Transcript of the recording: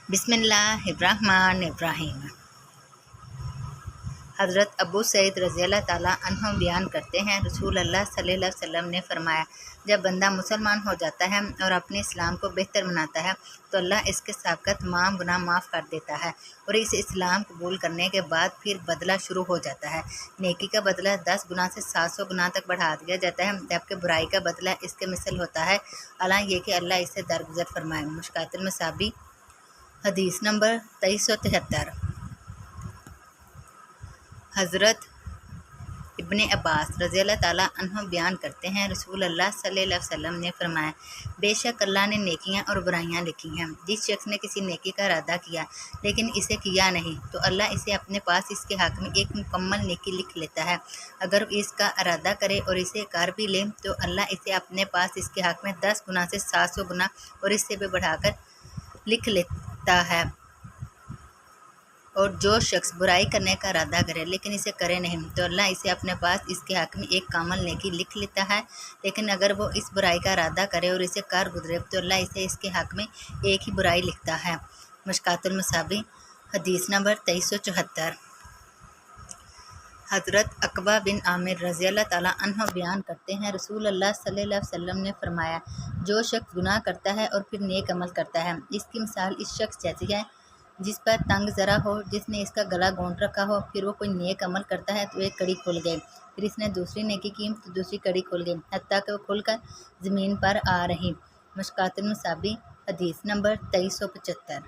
बिस्मिल्लाहिर्रहमानिर्रहीम। हज़रत अबू सईद रज़ी अल्लाह ताला अन्हु बयान करते हैं, रसूल अल्लाह सल्लल्लाहु अलैहि वसल्लम ने फरमाया, जब बंदा मुसलमान हो जाता है और अपने इस्लाम को बेहतर बनाता है तो अल्लाह इसके साबिक़ा तमाम गुनाह माफ़ कर देता है और इस इस्लाम कबूल करने के बाद फिर बदला शुरू हो जाता है। नेकी का बदला 10 गुना से 700 गुना तक बढ़ा दिया जाता है, जबकि बुराई का बदला इसके मिसल होता है, हालांकि ये कि अल्लाह इससे दरगुजर फरमाए। मुश्कातुल मसाबी हदीस नंबर 2373। हज़रत इब्ने अब्बास रज़ी अल्लाह ताला अन्हु बयान करते हैं, रसूल अल्लाह सल्लल्लाहु अलैहि वसल्लम ने फरमाया, बेशक अल्लाह ने नेकियां और बुराइयां लिखी हैं। जिस शख्स ने किसी नेकी का इरादा किया लेकिन इसे किया नहीं तो अल्लाह इसे अपने पास इसके हक़ में एक मुकम्मल नेकी लिख लेता है। अगर इसका इरादा करे और इसे कर भी ले तो अल्लाह इसे अपने पास इसके हक़ में 10 गुना से 700 गुना और इससे भी बढ़ाकर लिख लेता है। और जो शख्स बुराई करने का इरादा करे लेकिन इसे करे नहीं तो अल्लाह इसे अपने पास इसके हक़ में एक कामल नेकी लिख लेता है। लेकिन अगर वो इस बुराई का इरादा करे और इसे कर गुजरे तो अल्लाह इसे इसके हक़ में एक ही बुराई लिखता है। मुश्कातुल मसाबी हदीस नंबर 2374। हज़रत अकबा बिन आमिर रज़ी अल्लाह ताला अन्हु बयान करते हैं, रसूल अल्लाह सल्लल्लाहु अलैहि वसल्लम ने फरमाया, जो शख्स गुनाह करता है और फिर नेक अमल करता है, इसकी मिसाल इस शख्स जैसी है जिस पर तंग ज़रा हो, जिसने इसका गला घोंट रखा हो। फिर वो कोई नेक अमल करता है तो एक कड़ी खुल गई, फिर इसने दूसरी नेकी की तो दूसरी कड़ी खुल गई, हत्ता कि वो खुलकर ज़मीन पर आ रही। मुश्कातुल मसाबी हदीस नंबर 2375।